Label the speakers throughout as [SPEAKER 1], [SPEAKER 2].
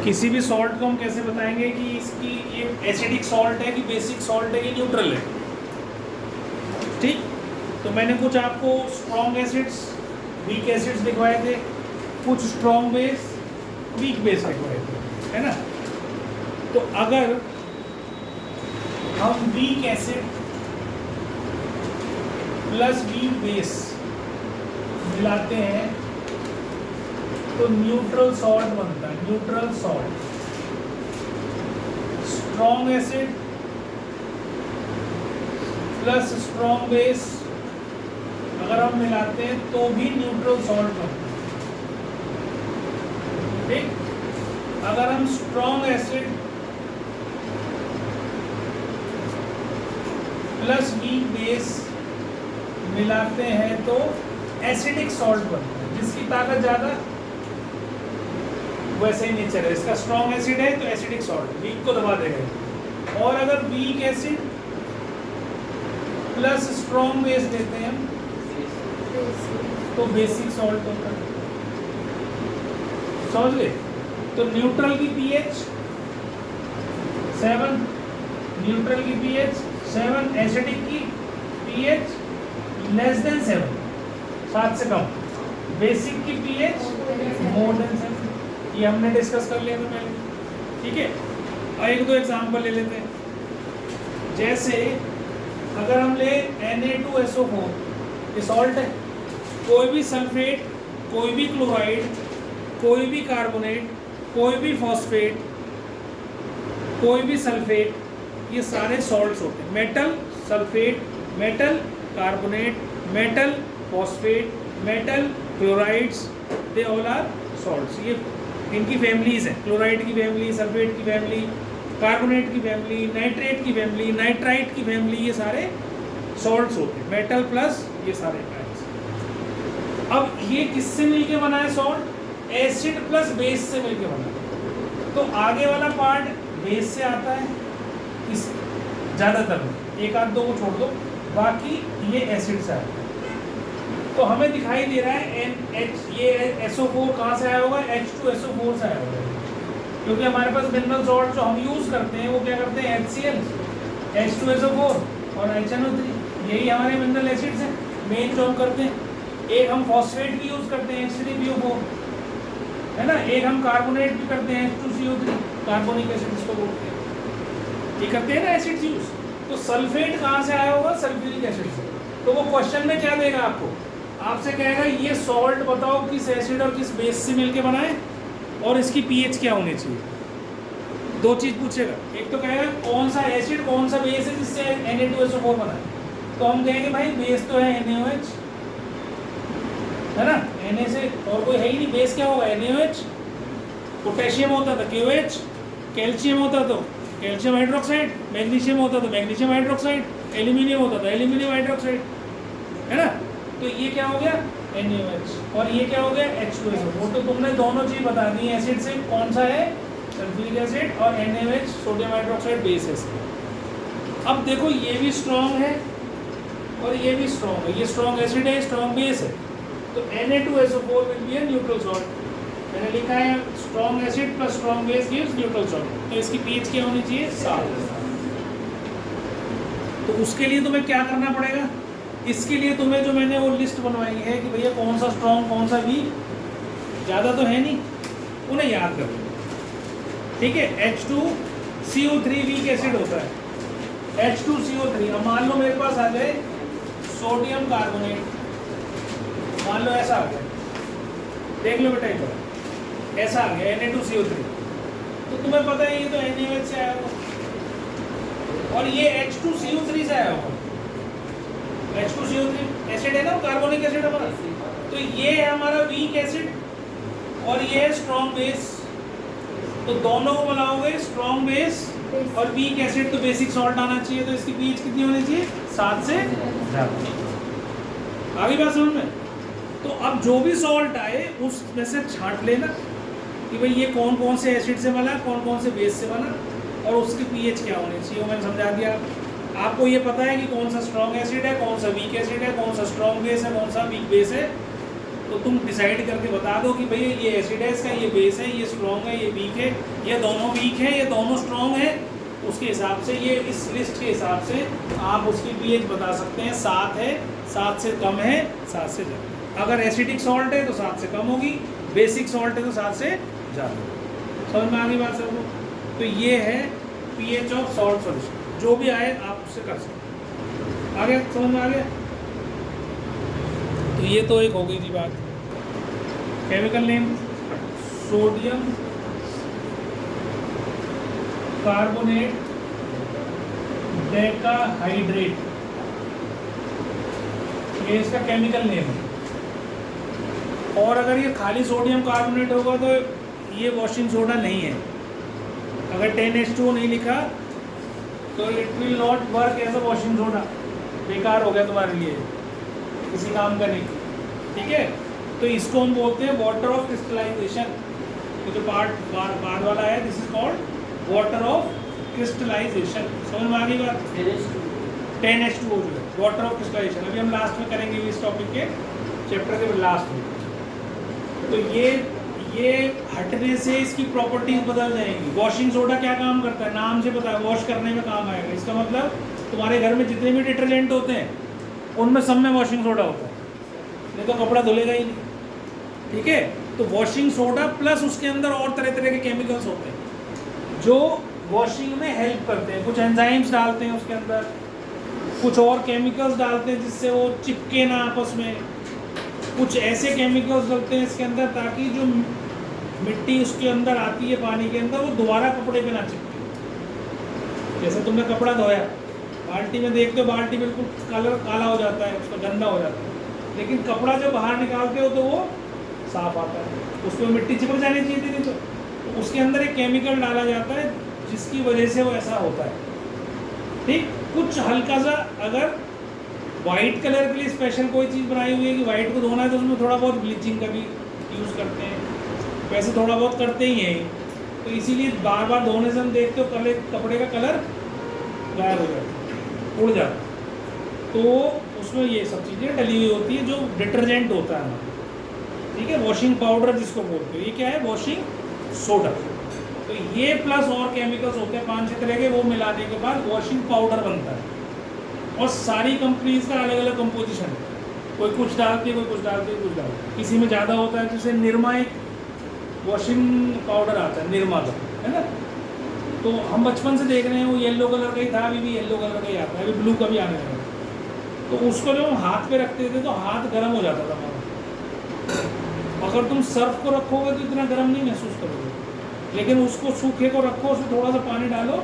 [SPEAKER 1] किसी भी सॉल्ट को हम कैसे बताएंगे कि इसकी ये एसिडिक सॉल्ट है कि बेसिक सॉल्ट है कि न्यूट्रल है। ठीक, तो मैंने कुछ आपको स्ट्रॉन्ग एसिड्स वीक एसिड्स दिखवाए थे, कुछ स्ट्रॉन्ग बेस वीक बेस दिखवाए थे, है ना। तो अगर हम weak acid plus weak base मिलाते हैं तो न्यूट्रल सॉल्ट बनता है, neutral salt. Strong acid plus strong base अगर हम मिलाते हैं तो भी न्यूट्रल सॉल्ट बनता है। ठीक, अगर हम strong acid plus weak base मिलाते हैं तो एसिडिक सॉल्ट बनता है, जिसकी ताकत ज़्यादा वैसे ही नेचर है। इसका स्ट्रॉन्ग एसिड है तो एसिडिक सॉल्ट, वीक को दबा देगा। और अगर weak acid plus strong base देते हैं तो बेसिक सॉल्ट होता है। समझ गए? तो न्यूट्रल की पीएच 7, न्यूट्रल की पीएच 7, एसिडिक की पीएच लेस देन 7, 7 से कम, बेसिक की पीएच मोर देन 7। ये हमने डिस्कस कर लिया था पहले। ठीक है, और एक दो एग्जांपल ले लेते हैं। जैसे अगर हम ले Na2SO4, ये सॉल्ट है। कोई भी सल्फेट, कोई भी क्लोराइड, कोई भी कार्बोनेट, कोई भी फॉस्फेट, कोई भी सल्फेट, ये सारे सॉल्ट्स होते हैं। Metal, sulphate, metal, carbonate, metal, phosphate, metal, chlorides, they all are salts. ये इनकी फैमिलीज हैं, क्लोराइड की फैमिली, सल्फेट की फैमिली, कार्बोनेट की फैमिली, नाइट्रेट की फैमिली, नाइट्राइट की फैमिली, ये सारे सॉल्ट्स होते हैं। मेटल प्लस ये सारे आयंस। अब ये किससे मिलके बना है सॉल्ट? एसिड प्लस बेस से मिलके बना है। तो आगे वाला पार्ट बेस से आता है, इस ज़्यादातर में, एक आध दो को छोड़ दो, बाकी ये एसिड से आता है। तो हमें दिखाई दे रहा है ये SO4 कहाँ से आया होगा? H2SO4 से आया होगा, क्योंकि हमारे पास मिनरल सॉल्ट जो हम यूज़ करते हैं वो क्या करते हैं? HCl, H2SO4 और HNO3, यही हमारे मिनरल एसिड्स हैं मेन जो हम करते हैं। एक हम फॉस्फेट भी यूज़ करते हैं, H3PO4, है ना। एक हम कार्बोनेट भी करते हैं, H2CO3, कार्बोनिक एसिड इसको बोलते हैं। ये करते हैं ना एसिड्स यूज़। तो सल्फेट कहाँ से आया होगा? सल्फ्यूरिक एसिड से। तो वो क्वेश्चन में क्या देगा आपको? आपसे कहेगा ये सॉल्ट बताओ किस एसिड और किस बेस से मिलके बना है और इसकी पीएच क्या होनी चाहिए। दो चीज़ पूछेगा, एक तो कहेगा कौन सा एसिड कौन सा बेस है जिससे Na2SO4 बना है। तो हम कहेंगे भाई बेस तो है NaOH, है ना, Na से और कोई है ही नहीं। बेस क्या होगा? NaOH। पोटेशियम होता था KOH, कैल्शियम होता तो कैल्शियम हाइड्रोक्साइड, मैग्नीशियम होता तो मैग्नीशियम हाइड्रोक्साइड, एल्यूमिनियम होता था एल्यूमिनियम हाइड्रोक्साइड, है ना। तो ये क्या हो गया? NaOH। और ये क्या हो गया? H2SO4। तो तुमने दोनों चीज़ बता दी एसिड से, कौन सा है? सल्फ्यूरिक एसिड, और NaOH sodium hydroxide base acid. अब देखो ये भी स्ट्रॉन्ग है और ये भी स्ट्रॉन्ग है, ये स्ट्रॉन्ग एसिड है, स्ट्रॉन्ग बेस है। तो Na2SO4 will be a neutral salt. मैंने लिखा है strong acid plus strong base gives neutral salt. तो इसकी पीएच क्या होनी चाहिए? 7। तो उसके लिए तुम्हें क्या करना पड़ेगा? इसके लिए तुम्हें जो मैंने वो लिस्ट बनवाई है कि भैया कौन सा स्ट्रॉन्ग कौन सा वीक, ज़्यादा तो है नहीं, उन्हें याद कर लो। ठीक है, H2CO3 वीक एसिड होता है, H2CO3। अब मान लो मेरे पास आ जाए सोडियम कार्बोनेट, मान लो ऐसा आ गया, देख लो बेटा इधर ऐसा आ गया Na2CO3। तो तुम्हें पता है ये तो NaOH से आया होगा और ये H2CO3 से आया होगा। H2CO3 एसिड है ना, कार्बोनिक एसिड हमारा। तो ये है हमारा वीक एसिड और ये है स्ट्रॉन्ग बेस। तो दोनों को बनाओगे स्ट्रॉन्ग बेस और वीक एसिड, तो बेसिक सॉल्ट आना चाहिए। तो इसकी पीएच कितनी होनी चाहिए? 7 से ज़्यादा। आगे बात समझ में? तो अब जो भी सॉल्ट आए उसमें से छांट लेना कि भाई ये कौन कौन से एसिड से बना, कौन कौन से बेस से बना और उसकी पीएच क्या होनी चाहिए, वो मैंने समझा दिया। आपको ये पता है कि कौन सा स्ट्रॉन्ग एसिड है, कौन सा वीक एसिड है, कौन सा स्ट्रॉन्ग बेस है, कौन सा वीक बेस है। तो तुम डिसाइड करके बता दो कि भाई ये एसिड है, इसका ये बेस है, ये स्ट्रॉन्ग है, ये वीक है, ये दोनों वीक है, ये दोनों स्ट्रॉन्ग है। उसके हिसाब से ये इस लिस्ट के हिसाब से आप उसकी पीएच बता सकते हैं। 7 है, 7 से कम है, 7 से ज़्यादा। अगर एसिडिक सॉल्ट है तो 7 से कम होगी, बेसिक सॉल्ट है तो 7 से ज़्यादा। समझ में आ गई बात सबको? तो ये है पीएच ऑफ सॉल्ट सॉल्यूशन। जो भी आए आप उससे कर सकते हैं। आगे समझ में आ गया? तो ये तो एक हो गई थी बात। Chemical name sodium carbonate decahydrate, ये इसका केमिकल नेम है। और अगर ये खाली सोडियम कार्बोनेट होगा तो ये वॉशिंग सोडा नहीं है। अगर 10H2O नहीं लिखा तो it will not work as a washing soda, बेकार हो गया तुम्हारे लिए, किसी काम का नहीं। ठीक है, तो इसको हम बोलते हैं वाटर ऑफ क्रिस्टलाइजेशन। तो जो बाद वाला है this is called water of crystallization. समझ में आ गई बात? 10H2O जो है वाटर ऑफ क्रिस्टलाइजेशन। अभी हम लास्ट में करेंगे इस टॉपिक के चैप्टर के लास्ट में। तो ये हटने से इसकी प्रॉपर्टीज बदल जाएंगी। वॉशिंग सोडा क्या काम करता है? नाम से पता है, वॉश करने में काम आएगा। इसका मतलब तुम्हारे घर में जितने भी डिटर्जेंट होते हैं उनमें सब में वॉशिंग सोडा होता है, नहीं तो कपड़ा धुलेगा ही नहीं। ठीक है, तो वॉशिंग सोडा प्लस उसके अंदर और तरह तरह के केमिकल्स होते हैं जो वॉशिंग में हेल्प करते हैं। कुछ एंजाइम्स डालते हैं उसके अंदर, कुछ और केमिकल्स डालते हैं जिससे वो चिपके ना आपस में, कुछ ऐसे केमिकल्स डालते हैं इसके अंदर ताकि जो मिट्टी उसके अंदर आती है पानी के अंदर वो दोबारा कपड़े पे ना चिपके। जैसे तुमने कपड़ा धोया, बाल्टी में देखते हो बाल्टी बिल्कुल कलर काला हो जाता है, उसका गंदा हो जाता है, लेकिन कपड़ा जब बाहर निकालते हो तो वो साफ आता है, उसमें मिट्टी चिपक जानी चाहिए थी नहीं तो उसके अंदर एक केमिकल डाला जाता है जिसकी वजह से वो ऐसा होता है। ठीक, कुछ हल्का सा अगर वाइट कलर के लिए स्पेशल कोई चीज़ बनाई हुई है कि वाइट को धोना है तो उसमें थोड़ा बहुत ब्लीचिंग का भी यूज़ करते हैं, वैसे थोड़ा बहुत करते ही हैं। तो इसीलिए बार बार धोने से हम देखते हो कपड़े का कलर गायब हो जाता है, उड़ जाता है। तो उसमें ये सब चीज़ें डली हुई होती है जो डिटर्जेंट होता है हमारा। ठीक है, वॉशिंग पाउडर जिसको बोलते हो, ये क्या है? Washing soda. तो ये प्लस और केमिकल्स होते हैं 5-6 तरह के, वो मिलाने के बाद वॉशिंग पाउडर बनता है। और सारी कंपनीज का अलग अलग कंपोजिशन है, कोई कुछ डालती है, कोई कुछ डालती है, कुछ डालती है। किसी में ज़्यादा होता है, जैसे निरमा एक वॉशिंग पाउडर आता है निरमा का, है ना। तो हम बचपन से देख रहे हैं वो येलो कलर का ही था, अभी भी येलो कलर का ही आता है, अभी ब्लू का भी आने लगा। तो उसको जब हम हाथ पे रखते थे तो हाथ गर्म हो जाता था हमारा। अगर तुम सर्फ को रखोगे तो इतना गर्म नहीं महसूस करोगे, लेकिन उसको सूखे को रखो, उसमें थोड़ा सा पानी डालो,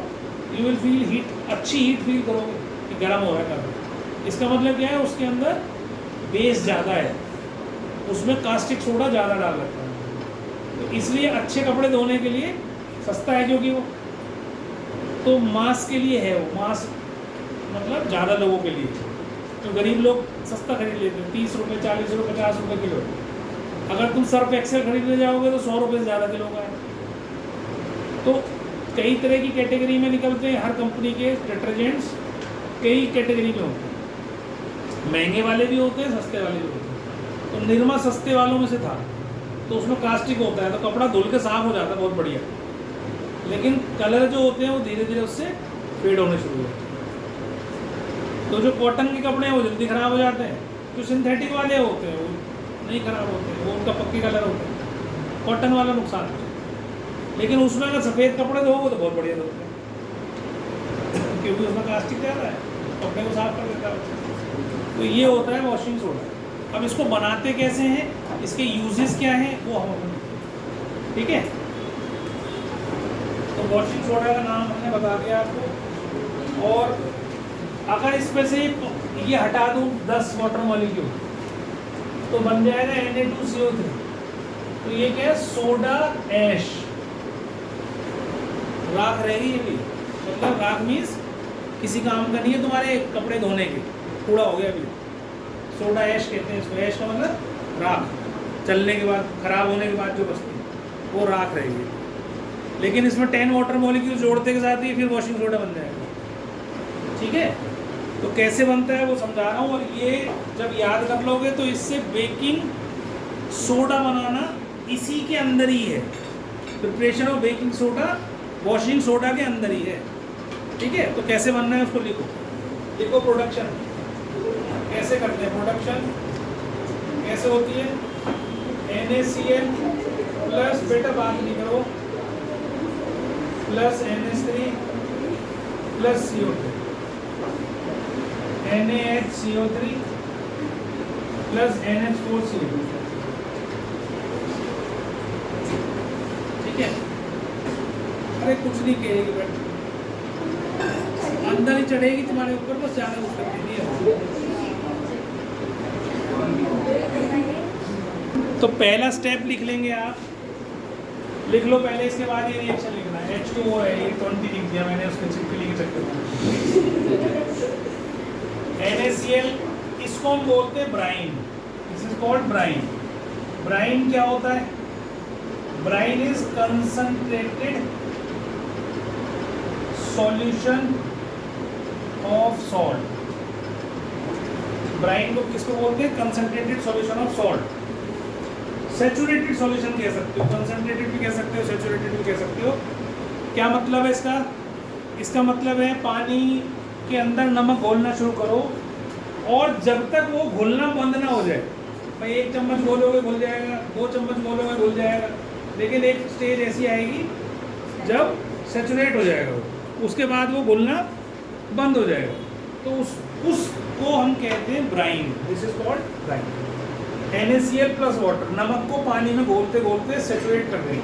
[SPEAKER 1] यू विल फील हीट, अच्छी हीट फील करोगे कि गर्म हो रहा है कलर। इसका मतलब क्या है? उसके अंदर बेस ज़्यादा है, उसमें कास्टिक सोडा ज़्यादा डाल रखा है। तो इसलिए अच्छे कपड़े धोने के लिए सस्ता है, क्योंकि वो तो मास के लिए है, वो मास मतलब ज़्यादा लोगों के लिए। तो गरीब लोग सस्ता खरीद लेते हैं, 30 रुपये, 40 रुपये, 50 रुपये किलो। अगर तुम सर्फ एक्सेल खरीदने जाओगे तो 100 रुपये से ज़्यादा किलो का है। तो कई तरह की कैटेगरी में निकलते हैं, हर कंपनी के डिटर्जेंट्स कई कैटेगरी में होते हैं, महंगे वाले भी होते हैं, सस्ते वाले भी होते हैं। तो निरमा सस्ते वालों में से था, तो उसमें कास्टिक होता है, तो कपड़ा धुल के साफ हो जाता है बहुत बढ़िया, लेकिन कलर जो होते हैं वो धीरे धीरे उससे फेड होने शुरू होते हैं। तो जो कॉटन के कपड़े हैं वो जल्दी ख़राब हो जाते हैं, जो सिंथेटिक वाले होते हैं वो नहीं ख़राब होते हैं, वो उनका पक्के कलर होते हैं। कॉटन वाला नुकसान है, लेकिन उसमें अगर सफ़ेद कपड़े धोओगे तो बहुत बढ़िया धोते हैं, क्योंकि उसमें कास्टिक ज़्यादा है, कपड़े को साफ कर देता है। तो ये होता है वॉशिंग सोडा। अब इसको बनाते कैसे हैं, इसके यूजेस क्या हैं, वो हम, ठीक है। तो वॉशिंग सोडा का नाम हमने बता दिया आपको। और अगर इसमें से ये हटा दूँ 10 वाटर मॉलिक्यूल तो बन जाएगा Na2CO3। तो ये क्या है? सोडा ऐश, राख रहेगी ये भी। मतलब राख मीन्स किसी काम का नहीं है तुम्हारे कपड़े धोने के, कूड़ा हो गया अभी। सोडा ऐश कहते हैं इसको। ऐश का मतलब राख, चलने के बाद, खराब होने के बाद जो बचती है वो राख रहेगी। लेकिन इसमें 10 वाटर मॉलिक्यूल जोड़ते के साथ ही फिर वॉशिंग सोडा बन जाएगा। ठीक है, तो कैसे बनता है वो समझा रहा हूँ। और ये जब याद कर लोगे तो इससे बेकिंग सोडा बनाना इसी के अंदर ही है, preparation of baking soda washing soda के अंदर ही है। ठीक है, तो कैसे बनना है उसको लिखो। लिखो प्रोडक्शन कैसे करते हैं। प्रोडक्शन कैसे होती है, NaCl प्लस, बेटा बात नहीं करो, plus NH3 plus CO2, NaHCO3 plus NH4CO2। ठीक है, अरे कुछ नहीं कहेगी बेटा, अंदर ही चढ़ेगी तुम्हारे ऊपर, बस जाने उसका नहीं है। तो पहला स्टेप लिख लेंगे आप, लिख लो पहले, इसके बाद ये रिएक्शन लिखना है। H2O है, ये 20 लिख दिया मैंने उसके चिपकली के चक्कर में। NaCl इसको हम बोलते हैं brine, this is called brine. Brine क्या होता है, brine is concentrated solution of salt. Brine को किसको बोलते हैं, concentrated solution of salt. Saturated solution कह सकते हो, कंसंट्रेटेड भी कह सकते हो, सैचुरेटेड भी कह सकते हो। क्या मतलब है इसका, इसका मतलब है पानी के अंदर नमक घोलना शुरू करो और जब तक वो घुलना बंद ना हो जाए, भाई 1 चम्मच घोलोगे घुल जाएगा, 2 चम्मच घोलोगे घुल जाएगा, लेकिन एक स्टेज ऐसी आएगी जब सैचुरेट हो जाएगा वो, उसके बाद वो घुलना बंद हो जाएगा, तो उसको हम कहते हैं brine, this is called brine. NaCl plus water, नमक को पानी में घोलते घोलते सैचुरेट कर देंगे,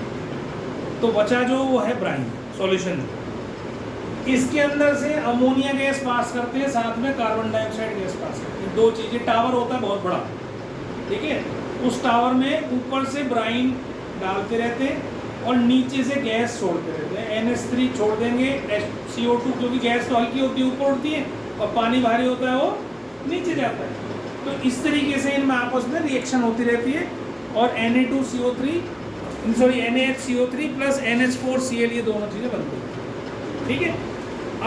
[SPEAKER 1] तो बचा जो वो है ब्राइन सॉल्यूशन। इसके अंदर से अमोनिया गैस पास करते हैं, साथ में कार्बन डाइऑक्साइड गैस पास करते हैं, 2 चीज़ें। टावर होता है बहुत बड़ा, ठीक है, उस टावर में ऊपर से ब्राइन डालते रहते हैं और नीचे से गैस छोड़ते रहते हैं। NH3 छोड़ देंगे, CO2, क्योंकि गैस तो हल्की होती है ऊपर उड़ती है और पानी भारी होता है वो नीचे जाता है। तो इस तरीके से इनमें आपस में रिएक्शन होती रहती है और NaHCO3 प्लस NH4Cl ये दोनों चीज़ें बनती हैं। ठीक है,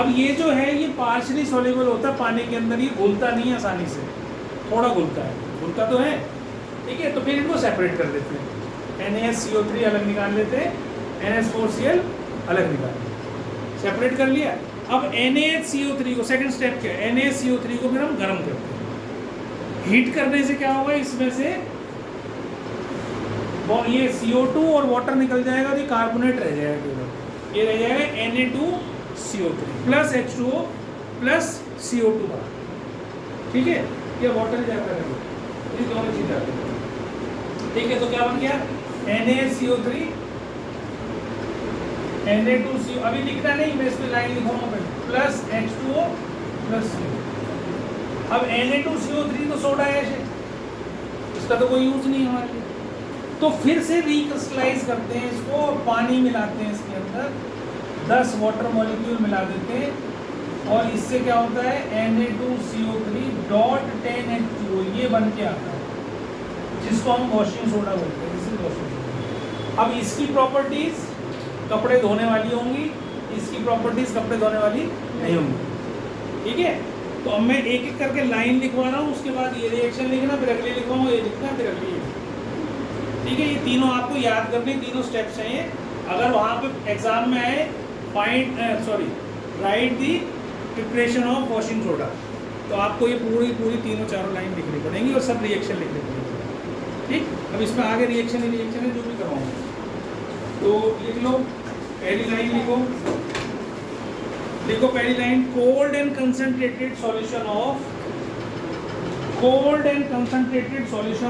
[SPEAKER 1] अब ये जो है ये पार्शली सॉल्युबल होता है पानी के अंदर, ये घुलता नहीं है आसानी से, थोड़ा घुलता है, घुलता तो है। ठीक है, तो फिर इनको सेपरेट कर देते हैं, NaHCO3 अलग निकाल लेते हैं, NH4Cl अलग निकाल लेते, सेपरेट कर लिया। अब NaHCO3 को, सेकंड स्टेप क्या है, NaHCO3 को फिर हम गर्म करते हैं। हीट करने से क्या होगा, इसमें से ये CO2 और वाटर निकल जाएगा और ये कार्बोनेट रह जाएगा केवल, ये रह जाएगा Na2CO3 plus H2O plus CO2 का। ठीक है, ये वाटर जाकर है, ये दोनों चीज आती है। ठीक है, तो क्या बन गया, NaCO3 Na2CO, अभी लिखना नहीं, मैं इसमें लाइन लिखूंगा, प्लस H2O प्लस CO। अब Na2CO3 तो सोडा ऐश है, इसका तो कोई यूज नहीं हमारे लिए, तो फिर से रिक्रिस्टलाइज करते हैं इसको, पानी मिलाते हैं इसके अंदर, 10 वाटर मॉलिक्यूल मिला देते हैं और इससे क्या होता है, Na2CO3 डॉट 10H2O, ये बन के आता है, जिसको हम वॉशिंग सोडा बोलते हैं। This is washing soda. अब इसकी प्रॉपर्टीज कपड़े धोने वाली होंगी, इसकी प्रॉपर्टीज कपड़े धोने वाली नहीं होंगी। ठीक है, तो अब मैं एक एक करके लाइन लिखवा रहा हूँ, उसके बाद ये रिएक्शन लिखना, फिर अगली लिखवाऊँ, ये लिखना, फिर अगली। ठीक है, ये तीनों आपको याद करने, तीनों स्टेप्स हैं ये। अगर वहाँ पे एग्जाम में आए right the preparation of washing soda, तो आपको ये पूरी तीनों चारों लाइन लिखनी पड़ेंगी और सब रिएक्शन लिखने पड़ेंगे। ठीक, अब इसमें आगे रिएक्शन ही रिएक्शन है जो भी करवाऊँगा, तो लिख लो, पहली लाइन लिखो, देखो पहली line, cold and concentrated solution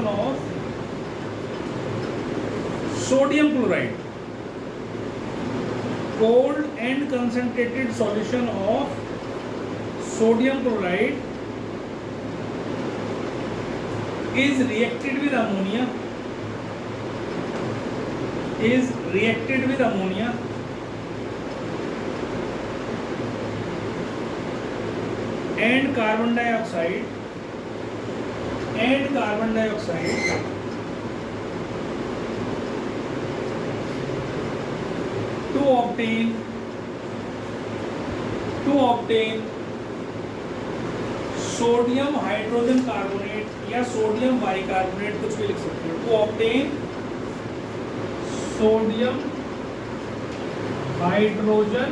[SPEAKER 1] of sodium chloride, cold and concentrated solution of sodium chloride is reacted with ammonia, and carbon dioxide to obtain sodium hydrogen carbonate या सोडियम बाइकार्बोनेट, कुछ भी लिख सकते हो। To obtain sodium hydrogen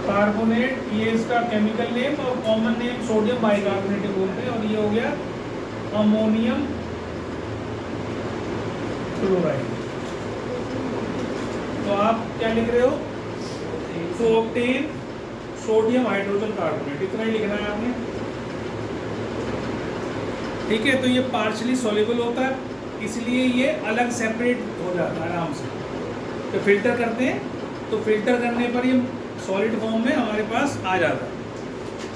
[SPEAKER 1] carbonate, ये इसका chemical name, और common name sodium bicarbonate बोलते हैं, और ये हो गया अमोनियम क्लोराइड। तो आप क्या लिख रहे हो, to obtain sodium hydrogen carbonate, इतना ही लिखना है आपने। ठीक है, तो ये पार्शली सॉल्युबल होता है, इसलिए ये अलग सेपरेट हो जाता है आराम से। तो फिल्टर करते हैं, तो फिल्टर करने पर ये सॉलिड फॉर्म में हमारे पास आ जाता है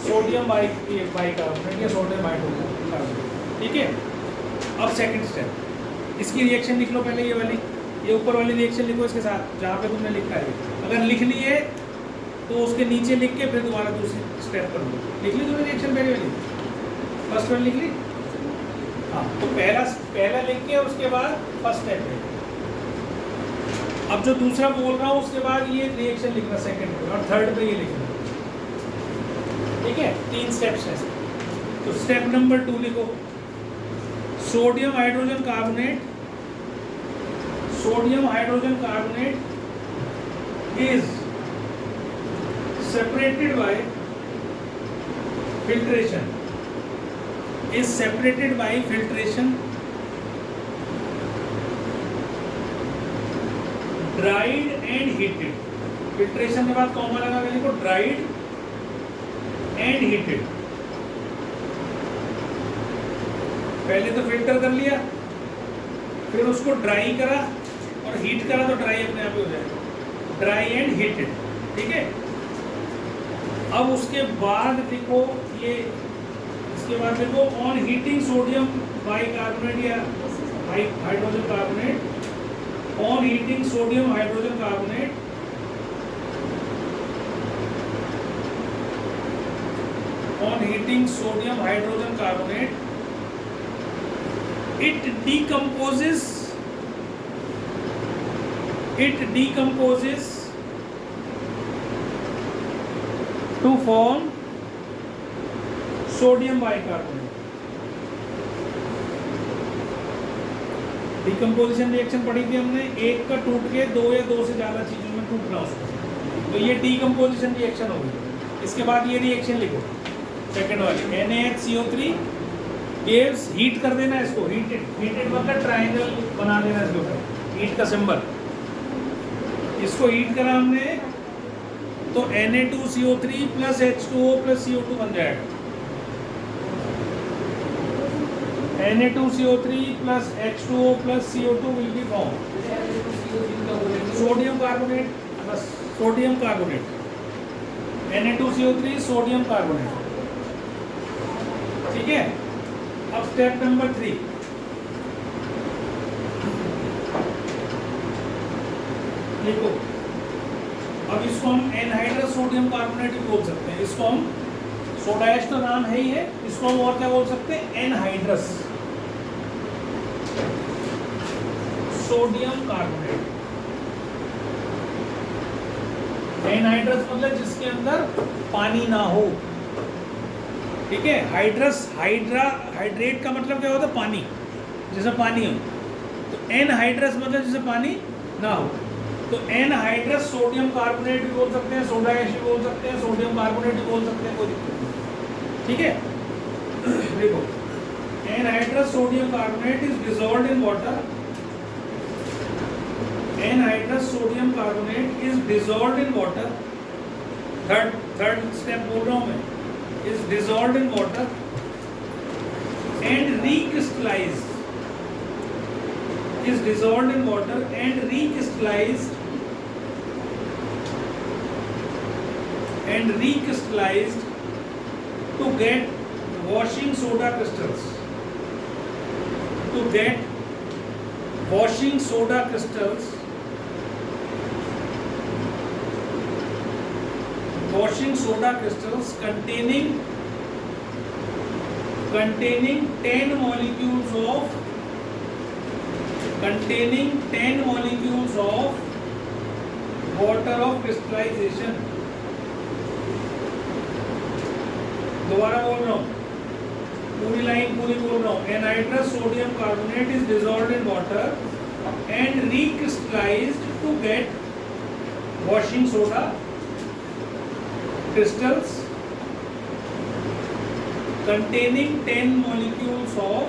[SPEAKER 1] सोडियम बाइकार्बोनेट या सोडियम हाइड्रोजन कार्बोनेट। ठीक है, अब सेकंड स्टेप, इसकी रिएक्शन लिख लो पहले, ये वाली, ये ऊपर वाली रिएक्शन लिखो इसके साथ जहाँ पे तुमने लिखा है। अगर लिख ली है तो उसके नीचे लिख के फिर दोबारा दूसरी स्टेप कर लो। लिख ली तुमने रिएक्शन पहले वाली, फर्स्ट वन लिख ली? हाँ, तो पहला लिख के उसके बाद फर्स्ट स्टेप है। अब जो दूसरा बोल रहा हूँ उसके बाद ये रिएक्शन लिखना सेकंड पे, और थर्ड पे ये लिखना। ठीक है, 3 स्टेप्स हैं। तो स्टेप नंबर 2 लिखो, sodium hydrogen carbonate, sodium hydrogen carbonate is separated by filtration, is separated by filtration, dried and heated। filtration के बाद कॉमा लगा के लिखो dried and heated। पहले तो फिल्टर कर लिया, फिर उसको ड्राई करा, और हीट करा तो ड्राई अपने आप ही हो जाएगा, ड्राई एंड हीटेड। ठीक है, अब उसके बाद लिखो ये, इसके बाद लिखो ऑन हीटिंग सोडियम बाइकार्बोनेट या hydrogen carbonate, on heating sodium hydrogen carbonate, on heating sodium hydrogen carbonate, it decomposes to form sodium bicarbonate। Decomposition reaction पढ़ी थी हमने, एक का टूट के 2 या 2 से ज्यादा चीजों में टूटना उसको, तो ये डिकम्पोजिशन रिएक्शन हो गई। इसके बाद ये रिएक्शन लिखो सेकंड वाली, NaHCO3 गिव्स, हीट कर देना इसको, हीटेड मतलब ट्रायंगल बना देना इसके ऊपर, हीट का सिंबल, इसको हीट करा हमने तो Na2CO3 plus H2O plus CO2 बन जाएगा। Na2CO3 plus H2O plus CO2 will be form sodium carbonate plus sodium carbonate, Na2CO3 sodium carbonate. ठीक है, अब स्टेप नंबर 3, देखो अब इसको हम एनहाइड्रस सोडियम कार्बोनेट भी बोल सकते हैं, इसको हम, सोडा ऐश तो नाम है ही है, इसको हम और क्या बोल सकते हैं, एनहाइड्रस सोडियम कार्बोनेट। एनहाइड्रस मतलब जिसके अंदर पानी ना हो। ठीक है, हाइड्रेट का मतलब क्या होता है, पानी, जैसे पानी हो, तो एनहाइड्रस मतलब जैसे पानी ना हो, तो एनहाइड्रस सोडियम कार्बोनेट भी बोल सकते हैं, सोडा ऐश भी बोल सकते हैं, सोडियम कार्बोनेट भी बोल सकते हैं, कोई दिक्कत नहीं। ठीक है, देखो anhydrous sodium carbonate is dissolved in water, anhydrous sodium carbonate is dissolved in water, third step बोल रहा हूं मैं, is dissolved in water and recrystallized, is dissolved in water and recrystallized to get washing soda crystals, to get washing soda crystals, washing soda crystals containing 10 molecules of water of crystallization। दोबारा बोल रहा हूँ, पूरी line पूरी बोल रहा हूँ, anhydrous sodium carbonate is dissolved in water and recrystallised to get washing soda crystals containing 10 molecules of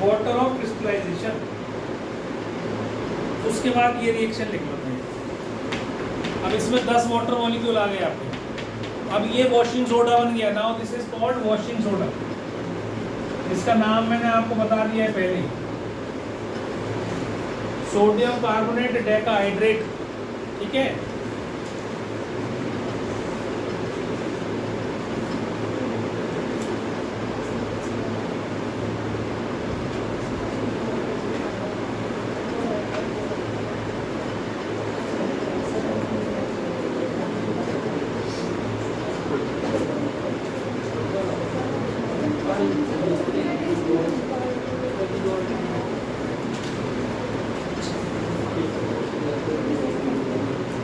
[SPEAKER 1] water of crystallization। उसके बाद ये रिएक्शन लिख लो। अब इसमें 10 वाटर मॉलिक्यूल आ गए आपके। अब ये वॉशिंग सोडा बन गया। Now this is called washing soda. इसका नाम मैंने आपको बता दिया है पहले ही, सोडियम कार्बोनेट डेकाहाइड्रेट। ठीक है,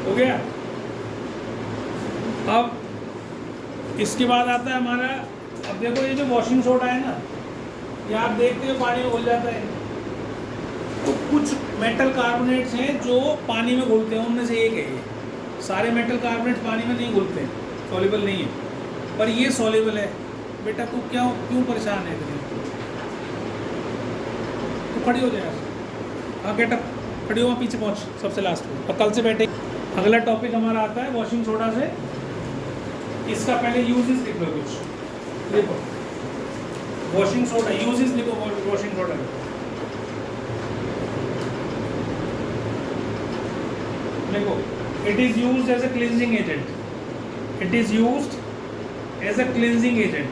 [SPEAKER 1] हो गया। अब इसके बाद आता है हमारा, अब देखो ये जो वॉशिंग सोडा है ना, ये आप देखते हो पानी में घुल जाता है। तो कुछ मेटल कार्बोनेट्स हैं जो पानी में घुलते हैं, उनमें से एक है ये। सारे मेटल कार्बोनेट पानी में नहीं घुलते, सॉल्युबल नहीं है, पर ये सॉल्युबल है। बेटा तू क्यों परेशान है इतनी? तू खड़ी हो जाए। हाँ बेटा खड़ी हो, पीछे पहुँच सबसे लास्ट में, और कल से बैठे। अगला टॉपिक हमारा आता है वॉशिंग सोडा से। इसका पहले यूजेस लिख लो कुछ, देखो वॉशिंग सोडा यूजेस लिखो। वॉशिंग सोडा देखो, it is used as a cleansing agent. It is used as a cleansing agent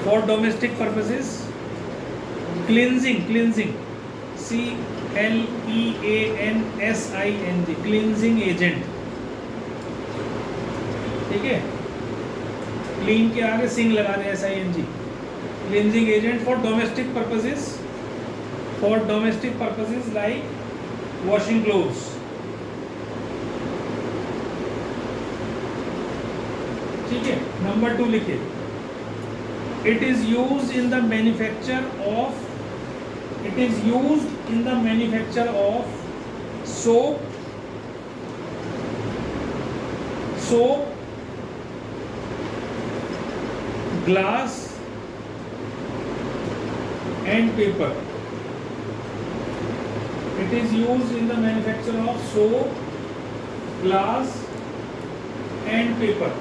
[SPEAKER 1] for domestic purposes. Cleansing CLEANSING, cleansing agent. ठीक है, क्लीन के आगे सिंग लगा दें, SING। Cleansing agent for domestic purposes like washing clothes. ठीक है, number 2 लिखिए। It is used in the manufacture of soap, glass and paper. It is used in the manufacture of soap, glass and paper.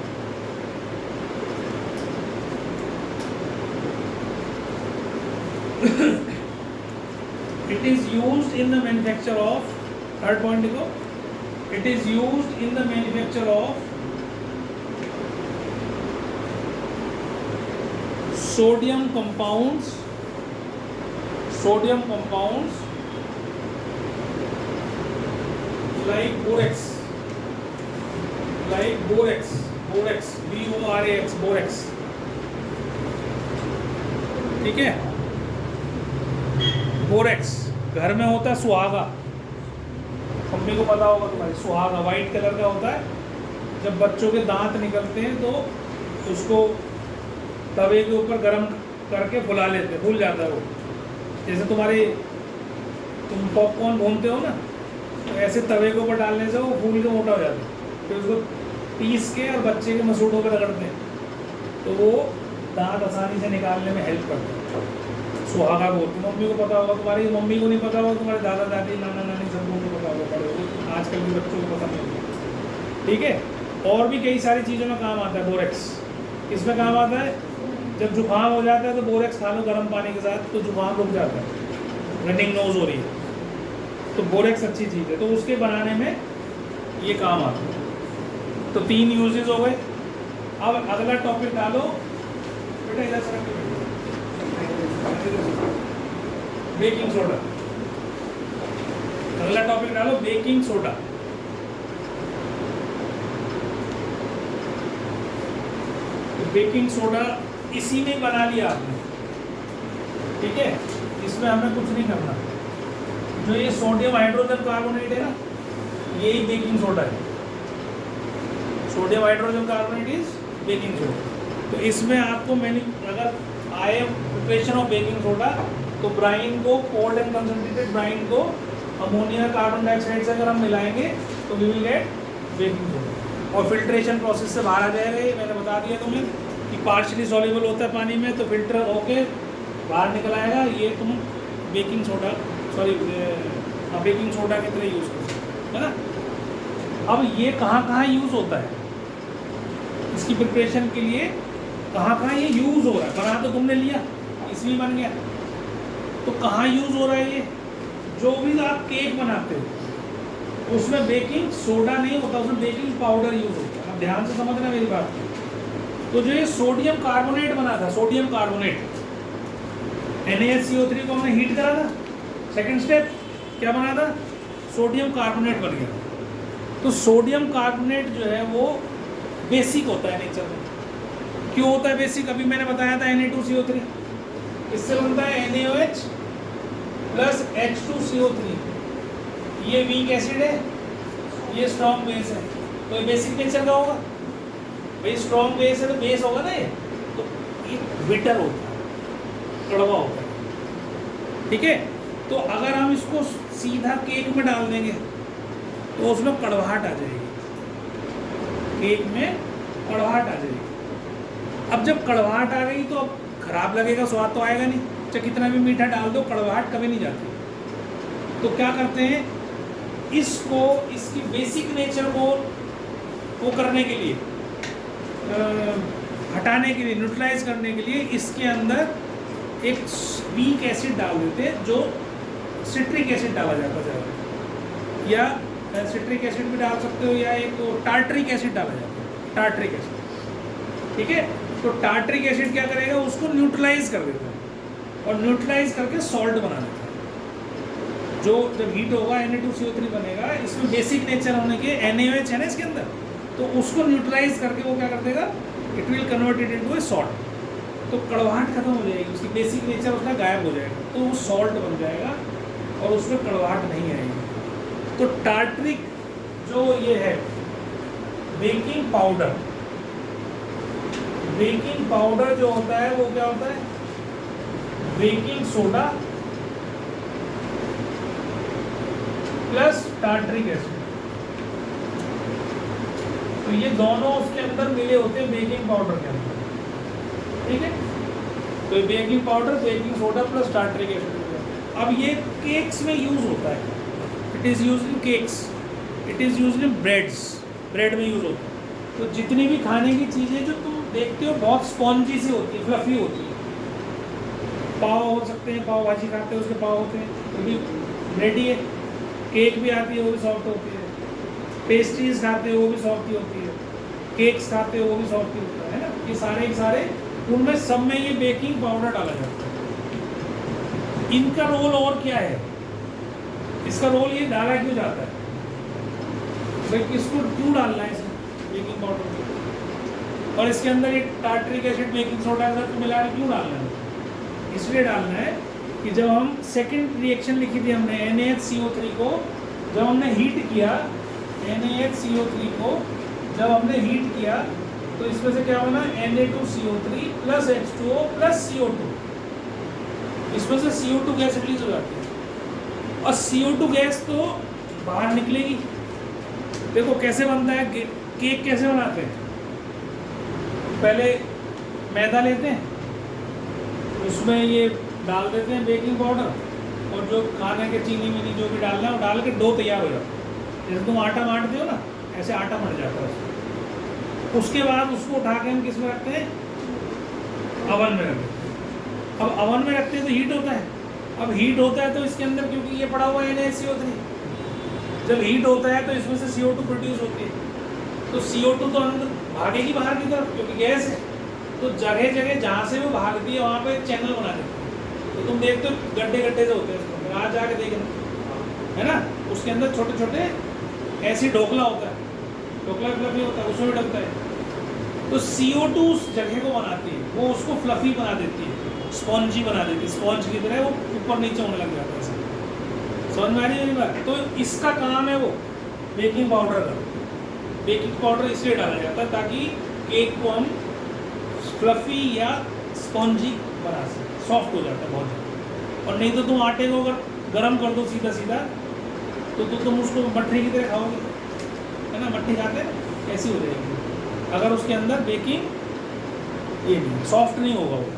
[SPEAKER 1] It is used in the manufacture of, third point देखो, it is used in the manufacture of sodium compounds like borax, BORAX, borax। ठीक है, borax घर में होता है सुहागा, mummy को पता होगा तुम्हारी, सुहागा वाइट कलर का होता है। जब बच्चों के दांत निकलते हैं तो उसको तवे के ऊपर गर्म करके फुला लेते, फूल जाता है वो। जैसे तुम पॉपकॉर्न भूनते हो ना, तो ऐसे तवे के ऊपर डालने से वो फूल के मोटा हो जाता है। फिर उसको पीस के और बच्चे के मसूड़ों पर रगड़ते हैं, तो वो दांत आसानी से निकालने में हेल्प करता है। सुहागा बोलते, मम्मी को पता होगा, तुम्हारी मम्मी को नहीं पता होगा, तुम्हारे दादा दादी नाना नानी सबको को पता होगा, पड़े आजकल के बच्चों को पता नहीं होगा। ठीक है, और भी कई सारी चीज़ों में काम आता है बोरेक्स। इसमें काम आता है जब जुकाम हो जाता है तो बोरेक्स खा लो गर्म पानी के साथ, तो जुकाम रुक जाता है, रनिंग नोज हो रही है, तो बोरेक्स अच्छी चीज़ है, तो उसके बनाने में ये काम आता है। तो 3 यूजेस हो गए। अब अगला टॉपिक डालो बेटा, इधर से बेकिंग सोडा। अगला टॉपिक डालो बेकिंग सोडा। तो बेकिंग सोडा इसी में बना लिया आपने। ठीक है, इसमें हमें कुछ नहीं करना। जो ये सोडियम हाइड्रोजन कार्बोनेट है ना, यही बेकिंग सोडा है। Sodium hydrogen carbonate is baking soda. तो इसमें आपको मैंने अगर आए प्रिपरेशन ऑफ बेकिंग सोडा तो ब्राइन को, कोल्ड एंड कंसंट्रेटेड ब्राइन को अमोनिया कार्बन डाइऑक्साइड से अगर हम मिलाएंगे तो we will get baking soda. और फिल्ट्रेशन प्रोसेस से बाहर आ जाएगा, ये मैंने बता दिया तुम्हें कि पार्शियली सॉल्युबल होता है पानी में, तो फिल्टर होके बाहर निकल आएगा। ये तुम baking soda, sorry baking soda की तरह यूज़ कर सकते है ना। अब ये कहाँ यूज़ होता है इसकी प्रिपरेशन के लिए, कहाँ ये यूज़ हो रहा है। बना तो तुमने लिया, इसलिए बन गया, तो कहाँ यूज़ हो रहा है ये। जो भी आप केक बनाते हो उसमें बेकिंग सोडा नहीं होता, उसमें बेकिंग पाउडर यूज़ होता है। अब ध्यान से समझना मेरी बात। तो जो ये सोडियम कार्बोनेट बना था, सोडियम कार्बोनेट NaCO3 को हमने हीट करा था, सेकंड स्टेप क्या बना था, सोडियम कार्बोनेट बन गया। तो सोडियम कार्बोनेट जो है वो बेसिक होता है नेचर में। क्यों होता है बेसिक, अभी मैंने बताया था Na2CO3, इससे बनता है NaOH प्लस H2CO3। ये वीक एसिड है, ये स्ट्रॉन्ग बेस है, तो ये बेसिक नेचर का होगा। भाई स्ट्रॉन्ग बेस है तो बेस होगा ना ये, तो ये बिटर होता है, कड़वा होता है, ठीक है। तो अगर हम इसको सीधा केक में डाल देंगे तो उसमें कड़वाहट आ जाएगी, केक में कड़वाहट आ जाएगी। अब जब कड़वाहट आ गई तो अब खराब लगेगा, स्वाद तो आएगा नहीं, चाहे कितना भी मीठा डाल दो कड़वाहट कभी नहीं जाती। तो क्या करते हैं, इसको, इसकी बेसिक नेचर को वो करने के लिए, हटाने के लिए, न्यूट्रलाइज करने के लिए इसके अंदर एक वीक एसिड डाल देते हैं, जो सिट्रिक एसिड डाला जाता है, या सिट्रिक एसिड भी डाल सकते हो, या एक टार्ट्रिक एसिड डाला जाता है, टार्ट्रिक एसिड, ठीक है। तो टार्ट्रिक एसिड क्या करेगा, उसको न्यूट्रलाइज कर देता है, और न्यूट्रलाइज करके सॉल्ट बना देता है। जो जब हीट होगा Na2CO3 बनेगा, इसमें बेसिक नेचर होने के NaOH है ना इसके अंदर, तो उसको न्यूट्रलाइज करके वो क्या कर देगा, it will convert it into A salt. तो कड़वाहट खत्म हो जाएगी, उसकी बेसिक नेचर उसका गायब हो जाएगा, तो वो सॉल्ट बन जाएगा और उसमें कड़वाहट नहीं आएगी। तो टार्ट्रिक जो ये है बेकिंग पाउडर, बेकिंग पाउडर जो होता है वो क्या होता है, baking soda plus tartaric acid. तो ये दोनों उसके अंदर मिले होते हैं बेकिंग पाउडर के अंदर, ठीक है। तो baking powder, baking soda plus tartaric acid. अब ये केक्स में यूज होता है, it is use in cakes, it is use in breads, bread में यूज होता है। तो जितनी भी खाने की चीज़ें जो तुम देखते हो बहुत स्पॉन्जी सी होती है, फ्लफी होती है। पाव हो सकते हैं, पाव भाजी खाते हैं उसके पाव होते हैं, वो भी ब्रेड ही है। केक भी आती है, वो भी सॉफ्ट होती है। पेस्ट्रीज खाते हैं वो भी सॉफ्ट ही होती है, केक्स खाते हैं वो भी सॉफ्ट ही होता है ना। ये सारे के सारे उनमें सब में ये बेकिंग पाउडर डाला जाता है। इनका रोल और क्या है, इसका रोल ये डाला क्यों जाता है, भाई किसको क्यों डालना है इसमें बेकिंग पाउडर, और इसके अंदर एक टार्ट्रिक एसिड बेकिंग सोडा के साथ मिला के क्यों डालना है। इसलिए डालना है कि जब हम सेकंड रिएक्शन लिखी थी हमने NaHCO3 को, जब हमने हीट किया NaHCO3 को जब हमने हीट किया तो इसमें से क्या बना, Na2CO3 plus H2O plus CO2। इसमें से CO2 गैस रिलीज हो जाती है, और CO2 गैस तो बाहर निकलेगी। देखो कैसे बनता है केक, कैसे बनाते हैं, पहले मैदा लेते हैं, उसमें ये डाल देते हैं बेकिंग पाउडर, और जो खाने के चीनी वीनी जो भी डालना है वो डाल के डो तैयार हो जाता है। जैसे तुम आटा बांटते हो ना, ऐसे आटा बन जाता है। उसके बाद उसको उठा के हम किस में रखते हैं, अवन में रखते हैं। अब अवन में रखते हैं तो हीट होता है। अब हीट होता है तो इसके अंदर, क्योंकि ये पड़ा हुआ है NaCO3, जब हीट होता है तो इसमें से CO2 प्रोड्यूस होती है। तो CO2 तो अंदर भागेगी बाहर की तरफ क्योंकि गैस है, तो जगह जगह जहाँ से वो भागती है वहाँ पे एक चैनल बना देती है। तो तुम देखते हो गड्ढे गड्ढे से होते हैं उसके अंदर, आज जाके देखना है ना, उसके अंदर छोटे छोटे ऐसी ढोकला होता है, ढोकला फ्लफी होता है, उसमें भी डलता है। तो CO2 उस जगह को बनाती है, वो उसको फ्लफी बना देती है, स्पॉन्जी बना देती है, स्पॉन्ज की तरह वो ऊपर नीचे होने लग जाता है। समझ में आ रही है मेरी बात। तो इसका काम है वो बेकिंग पाउडर का, बेकिंग पाउडर इसलिए डाला जाता है ताकि केक को हम फ्लफी या स्पॉन्जी बना सकें, सॉफ्ट हो जाता है बहुत ज़्यादा। और नहीं तो तुम आटे को अगर गर्म कर दो सीधा सीधा तो तुम उसको मठरी की तरह खाओगे, है ना, मठरी खाते हैं ऐसी हो जाएगी अगर उसके अंदर बेकिंग ये नहीं सॉफ्ट नहीं होगा वो,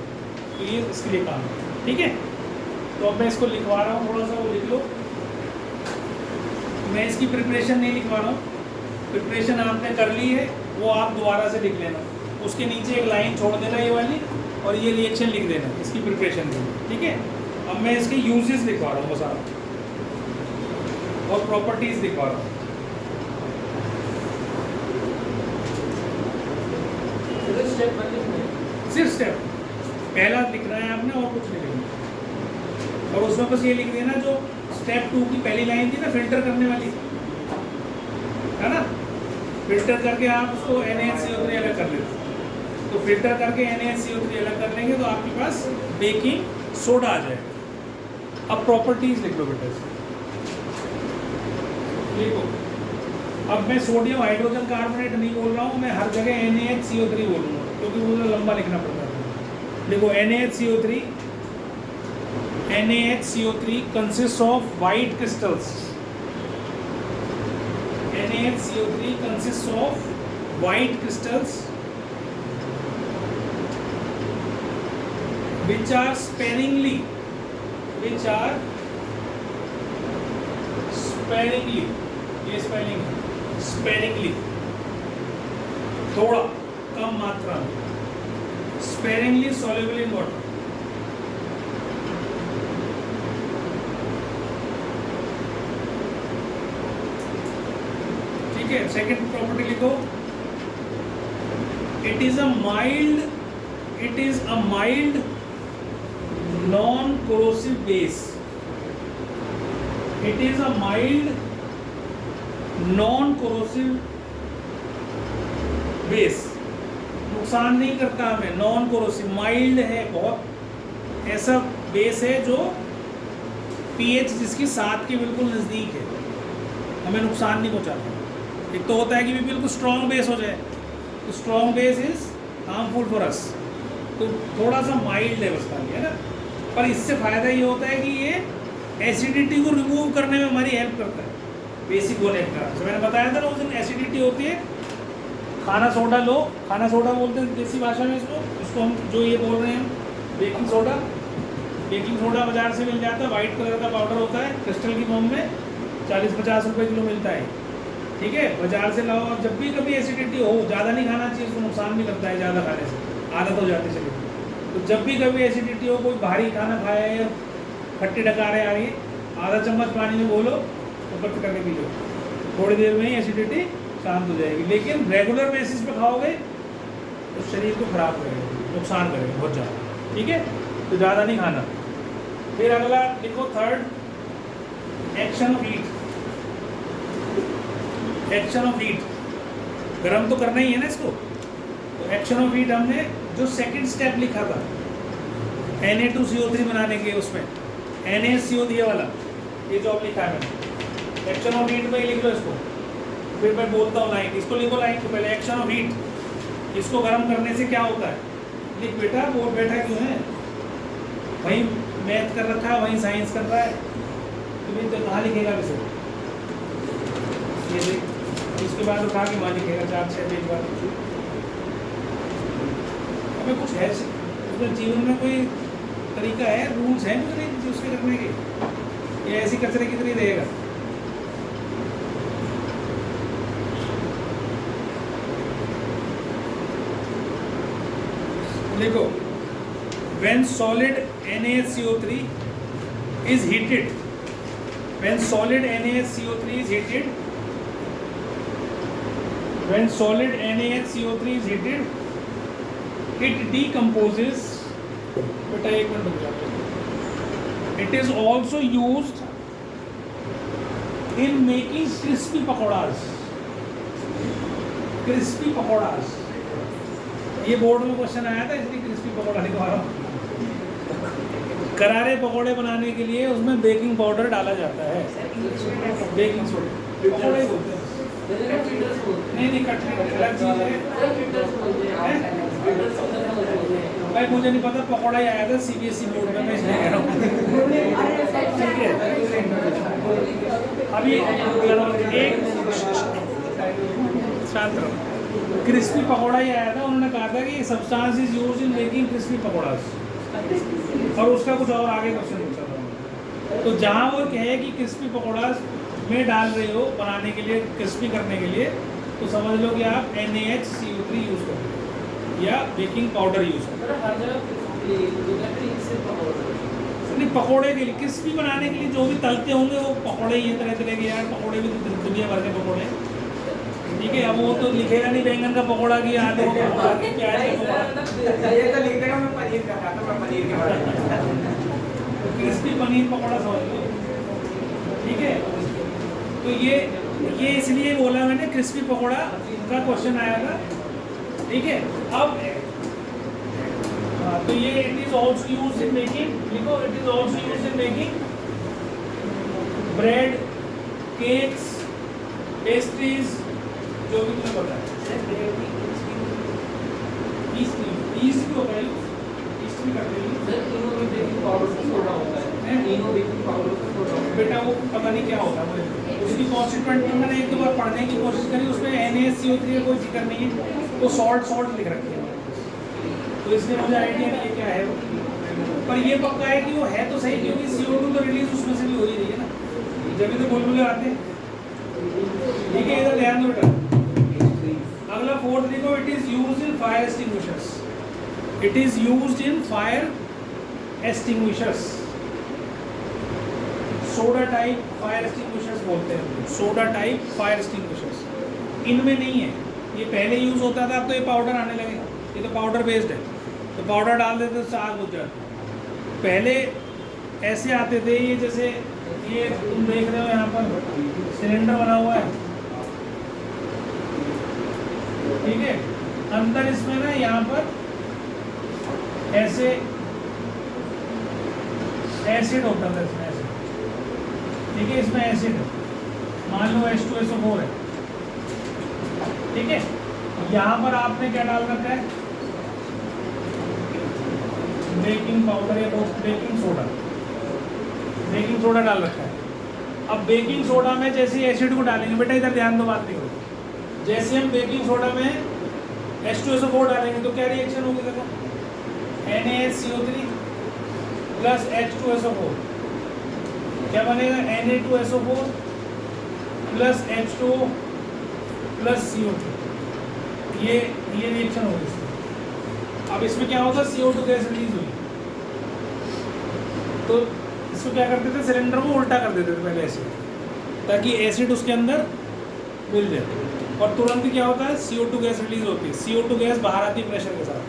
[SPEAKER 1] तो ये इसके लिए काम है। ठीक है, तो अब मैं इसको लिखवा रहा हूँ, थोड़ा सा वो लिख लो। मैं इसकी प्रिपरेशन नहीं लिखवा रहा हूँ, प्रिपरेशन आपने कर ली है, वो आप दोबारा से लिख लेना। उसके नीचे एक लाइन छोड़ देना ये वाली, और ये रिएक्शन लिख देना इसकी प्रिपरेशन के लिए। ठीक है, अब मैं इसके यूजेस लिखवा रहा हूँ बस आप, और प्रॉपर्टीज लिखवा रहा हूँ। सिर्फ स्टेप पहला लिखना है आपने, और कुछ नहीं लिखना। और उसमें बस ये लिख देना जो स्टेप 2 की पहली लाइन थी ना, फिल्टर करने वाली, है ना, फिल्टर करके आप उसको NaCO3 अलग कर लेते, तो फिल्टर करके NaCO3 अलग कर लेंगे तो आपके पास बेकिंग सोडा आ जाएगा। अब प्रॉपर्टीज लिख लो बेटा, देखो अब मैं सोडियम हाइड्रोजन कार्बोनेट नहीं बोल रहा हूँ, मैं हर जगह NaCO3 बोलूँगा क्योंकि वो लंबा लिखना पड़ता है। देखो NaCO3 consists of white crystals. NaCO3 consists of white crystals which are sparingly ये स्पेलिंग sparingly थोड़ा कम मात्रा में, sparingly soluble in water। ठीक है, सेकंड प्रॉपर्टी लिखो, it is a mild non corrosive base. It is a mild non corrosive base, नुकसान नहीं करता हमें, नॉन कोरोसिव, माइल्ड है, बहुत ऐसा बेस है जो पीएच जिसकी 7 के बिल्कुल नज़दीक है, हमें नुकसान नहीं पहुंचाता। एक तो होता है कि बिल्कुल स्ट्रॉन्ग बेस हो जाए, तो strong base is harmful for us, तो थोड़ा सा माइल्ड है बस खाली, है ना। पर इससे फ़ायदा ये होता है कि ये एसिडिटी को रिमूव करने में हमारी हेल्प करता है, बेसिक होने का। तो मैंने बताया था ना उस दिन, एसिडिटी होती है, खाना सोडा लो, खाना सोडा बोलते हैं देसी भाषा में इसको हम जो ये बोल रहे हैं बेकिंग सोडा। बेकिंग सोडा बाज़ार से मिल जाता है, वाइट कलर का पाउडर होता है, क्रिस्टल की फॉर्म में 40-50 रुपये किलो मिलता है। ठीक है, बाजार से लाओ। और जब भी कभी एसिडिटी हो, ज़्यादा नहीं खाना चाहिए, उसको नुकसान भी करता है ज़्यादा खाने से, आदत हो जाती है। तो जब भी कभी एसिडिटी हो, कोई भारी खाना खाए या खट्टी डकारे आ रही है, आधा चम्मच पानी में घोलो तो बट करके पी लो, थोड़ी देर में ही एसिडिटी शांत हो जाएगी। लेकिन रेगुलर बेसिस पे खाओगे तो शरीर को खराब करेगा, नुकसान करेगा बहुत ज़्यादा। ठीक है, तो ज़्यादा नहीं खाना। फिर अगला लिखो, third, action of heat. Action of heat, गर्म तो करना ही है ना इसको, तो एक्शन ऑफ हीट हमने जो सेकंड स्टेप लिखा था Na2CO3 बनाने के, उसमें NaCO दिया वाला, ये जो अब लिखा है मैंने, एक्शन ऑफ हीट में लिख लो इसको। फिर मैं बोलता हूँ लाइन, इसको लिखो लाइन को पहले, एक्शन ऑफ हीट, इसको गर्म करने से क्या होता है, लिख बेटा, वो बैठा क्यों है, वहीं मैथ कर रखा है, वहीं साइंस कर रहा है, तुम्हें तो कहाँ लिखेगा वैसे, ये देख, इसके बाद उठा के वहाँ लिखेगा 4-6 पेज बाद। हमें कुछ है उसमें, जीवन में कोई तरीका है, रूल्स हैं कुछ नहीं उसके रखने के, ये ऐसी कचरे की तरह रहेगा। देखो, when solid NaCO3 is heated, when solid NaCO3 is heated, when solid NaCO3 is heated, it decomposes. बेटा एक मिनट रुक जाओ। It is also used in making crispy pakoras. Crispy pakoras. ये बोर्ड में क्वेश्चन आया था, इसलिए क्रिस्पी पकौड़ा लिखवा रहा हूँ। करारे पकौड़े बनाने के लिए उसमें बेकिंग पाउडर डाला जाता है, बेकिंग सोडा, पकौड़े बोलते हैं। नहीं कटने अलग चीज़ है भाई, मुझे नहीं पता, पकौड़ा ही आया था सीबीएसई बोर्ड में, मैं इसलिए कह रहा हूँ। ठीक है, अभी एक छात्र क्रिस्पी पकौड़ा ही आया था, उन्होंने कहा था कि substance is used in making crispy pakoras, और उसका कुछ और आगे क्वेश्चन पूछा था। तो जहाँ वो कहे कि क्रिस्पी पकौड़ास में डाल रहे हो बनाने के लिए, क्रिस्पी करने के लिए, तो समझ लो कि आप NaHCO3 यूज़ करो या बेकिंग पाउडर यूज़ करो। नहीं, पकौड़े के लिए, क्रिस्पी बनाने के लिए जो भी तलते होंगे वो पकौड़े ही तरह तरह के, यार पकौड़े भी तो दुनिया भर के पकौड़े हैं। ठीक है, अब वो तो लिखेगा नहीं बैंगन का पकौड़ा की, आलू का पकौड़ा की, प्याज का पकौड़ा,
[SPEAKER 2] ये तो लिख देगा। मैं पनीर का खाता हूं, मैं पनीर के बारे में
[SPEAKER 1] क्रिस्पी पनीर पकौड़ा समझ लो। ठीक है, तो ये इसलिए बोला मैंने, क्रिस्पी पकौड़ा का क्वेश्चन आया था। ठीक है, अब तो ये it is also used in making, लिखो it is also used in making bread, cakes, pastries, जो भी तुम्हें पता है। ईस्ट भी होता है, ईस्ट भी करते हैं बेटा, वो पता नहीं क्या होता है, उसकी कॉन्स्टिट्यूएंट में मैंने एक दो बार पढ़ने की कोशिश करी, उसमें NaCO3 का कोई जिक्र नहीं है, वो सॉल्ट लिख रखी है, तो इसलिए मुझे आइडिया नहीं है क्या है। पर ये पक्का है कि वो है तो सही, क्योंकि CO2 तो रिलीज उसमें से भी हो ही रही है ना, जब तो बुलबुले आते हैं। ठीक है, इधर ध्यान दो बेटा। अगला फोर्थ देखो, it is used in fire extinguishers, it is used in fire extinguishers, soda type fire extinguishers बोलते हैं, सोडा टाइप फायर एक्सटिंग्विशर्स। इनमें नहीं है, ये पहले यूज होता था, अब तो ये पाउडर आने लगे, ये तो पाउडर बेस्ड है, तो पाउडर डाल देते तो आग बुझ जाती। पहले ऐसे आते थे, ये जैसे ये तुम देख रहे हो यहाँ पर सिलेंडर बना हुआ है, ठीक है, अंदर इसमें ना यहाँ पर ऐसे एसिड होता था, इसमें एसिड, ठीक है, इसमें एसिड है, मान लो H2SO4 है। ठीक है, यहाँ पर आपने क्या डाल रखा है, बेकिंग पाउडर या बेकिंग सोडा डाल रखा है। अब बेकिंग सोडा में जैसे एसिड को डालेंगे, बेटा इधर ध्यान दो, बात नहीं करो, जैसे हम बेकिंग सोडा में H2SO4 डालेंगे तो क्या रिएक्शन होगी, देखो NaHCO3 प्लस H2SO4 क्या बनेगा, Na2SO4 plus H2O plus CO2, ये रिएक्शन होगी इसमें। अब इसमें क्या होगा, CO2 गैस रिलीज हुई, तो इसको क्या करते थे, सिलेंडर को उल्टा कर देते थे पहले ऐसे, ताकि एसिड उसके अंदर मिल जाए, और तुरंत ही क्या होता है, CO2 गैस रिलीज होती है। CO2 गैस बाहर आती है प्रेशर के साथ,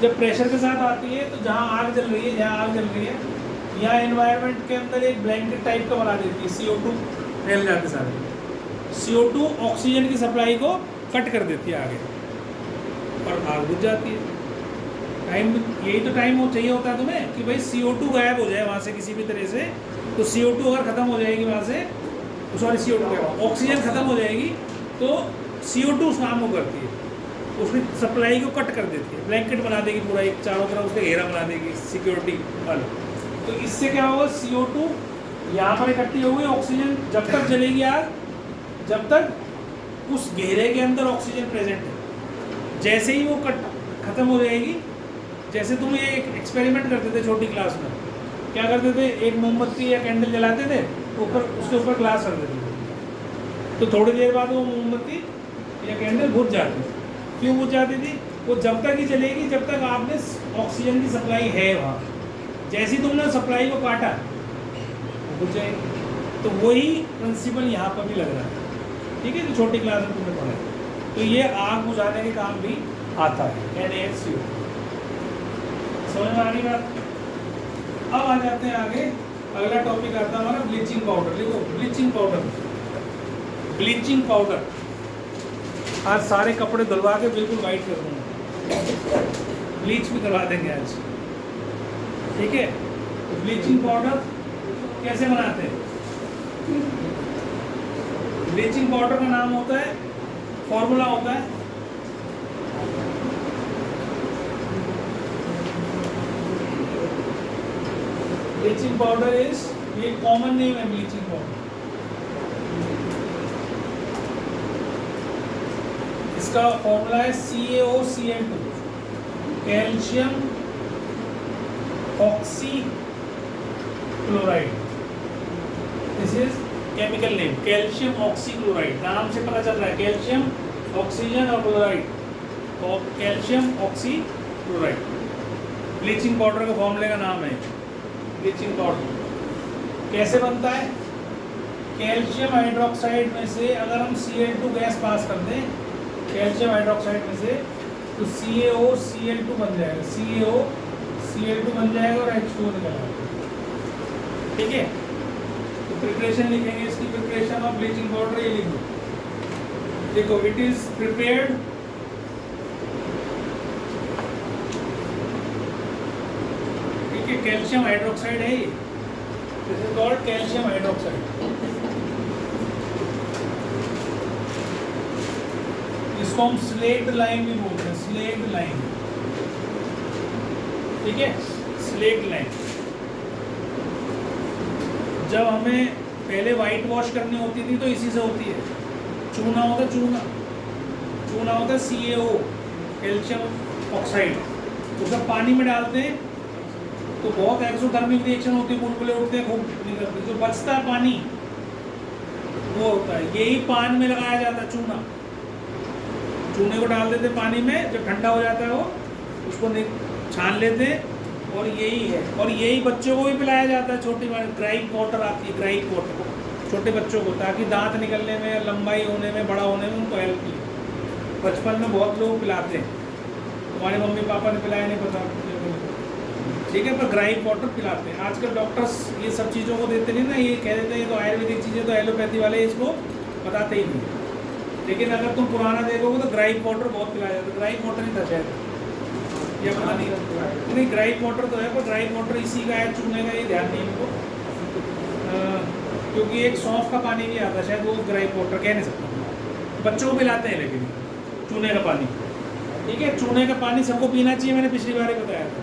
[SPEAKER 1] जब प्रेशर के साथ आती है तो जहाँ आग जल रही है, यहाँ एनवायरनमेंट के अंदर एक ब्लैंकेट टाइप का बना देती है, CO2 फैल जाते सारे, CO2 ऑक्सीजन की सप्लाई को कट कर देती है आगे, और आग बुझ जाती है। टाइम, यही तो टाइम चाहिए होता है तुम्हें कि भाई CO2 गायब हो जाए वहाँ से किसी भी तरह से, तो CO2 अगर ख़त्म हो जाएगी वहाँ से, सॉरी CO2 क्या, ऑक्सीजन ख़त्म हो जाएगी तो CO2 उस काम को करती है, उसकी सप्लाई को कट कर देती है, ब्लैंकेट बना देगी पूरा, एक चारों तरफ उसका घेरा बना देगी सिक्योरिटी वाला। तो इससे क्या होगा, CO2 यहाँ पर इकट्ठी होगी, ऑक्सीजन जब तक जलेगी आग, जब तक उस घेरे के अंदर ऑक्सीजन प्रेजेंट है, जैसे ही वो ख़त्म हो जाएगी, जैसे तुम ये एक एक्सपेरिमेंट करते थे छोटी क्लास में, क्या करते थे, एक मोमबत्ती या कैंडल जलाते थे, ऊपर उसके ऊपर ग्लास रख देते थे, तो थोड़ी देर बाद वो मोमबत्ती या कैंडल बुझ जाती थी। क्यों बुझ जाती थी, वो जब तक ही चलेगी जब तक आपने ऑक्सीजन की सप्लाई है वहाँ, जैसे ही तुमने सप्लाई को काटा वो बुझ जाएगी। तो वही प्रिंसिपल यहाँ पर भी लग रहा है, ठीक है, जो छोटी क्लास में तुमने पढ़ा है। तो ये आग बुझाने के काम भी आता है, NaHCO। समझ में आ रही बात। अब आ जाते हैं आगे, अगला टॉपिक आता है हमारा ब्लीचिंग पाउडर। देखो ब्लीचिंग पाउडर आज सारे कपड़े धुलवा के बिल्कुल वाइट कर दूंगा, ब्लीच भी करवा देंगे आज, ठीक है। तो ब्लीचिंग पाउडर कैसे बनाते हैं, ब्लीचिंग पाउडर का नाम होता है, फॉर्मूला होता है ब्लीचिंग पाउडर इज, ये कॉमन नेम है ब्लीचिंग पाउडर। इसका फॉर्मूला है CaOCl2, calcium oxy chloride. This is chemical name, calcium oxy chloride. नाम से पता चल रहा है कैल्शियम, ऑक्सीजन और क्लोराइड, तो calcium oxy chloride bleaching powder का फॉर्मूले का नाम है। ब्लीचिंग पाउडर कैसे बनता है? कैल्शियम हाइड्रोक्साइड में से अगर हम Cl2 गैस पास कर दें, कैल्शियम हाइड्रोक्साइड में से, तो CaOCl2 बन जाएगा, CaOCl2 बन जाएगा और H2O निकल आएगा। ठीक है, तो प्रिपरेशन लिखेंगे इसकी, प्रिपरेशन ऑफ ब्लीचिंग पाउडर ये लिख दो। देखो, इट इज प्रिपेयर्ड ठीक है, कैल्शियम हाइड्रोक्साइड है ये, this is called calcium hydroxide. इसको हम स्लेक्ड लाइम भी बोलते हैं, स्लेक्ड लाइम। ठीक है, स्लेक्ड लाइम। जब हमें पहले वाइट वॉश करनी होती थी तो इसी से होती है। चूना होता है, चूना होता है CaO, कैल्शियम ऑक्साइड, उसको पानी में डालते हैं तो बहुत एक्सोथर्मिक रिएक्शन होती है, बुलबुले उठते हैं, खूब निकलते हैं। जो बचता है पानी वो होता है, यही पान में लगाया जाता है चूना। चूने को डाल देते पानी में, जब ठंडा हो जाता है वो उसको छान लेते हैं, और यही है। और यही बच्चों को भी पिलाया जाता है, छोटी ग्राइप वाटर आती है, ग्राइप वाटर छोटे बच्चों को, ताकि दांत निकलने में, लंबाई होने में, बड़ा होने में उनको हेल्प मिले। बचपन में बहुत लोग पिलाते हैं, हमारे मम्मी पापा ने पिलाया नहीं पता, ठीक है, पर ग्राइप वाटर पिलाते हैं। आजकल डॉक्टर्स ये सब चीज़ों को देते नहीं ना, ये कह देते हैं तो आयुर्वेदिक चीज़ें, तो एलोपैथी वाले इसको बताते ही नहीं। लेकिन अगर तुम पुराना देखोगे तो ग्राइप वाटर बहुत पिलाया जाता है। ग्राइप वाटर ही था शायद, ये पता नहीं, ग्राइप वाटर तो है, पर ग्राइप वाटर इसी का है, चूने का, ये ध्यान नहीं इनको, क्योंकि एक सौंफ का पानी भी आता है शायद, वो ग्राइप वाटर कह नहीं सकता। बच्चों को पिलाते हैं लेकिन चूने का पानी, ठीक है। चूने का पानी सबको पीना चाहिए, मैंने पिछली बार ही बताया था।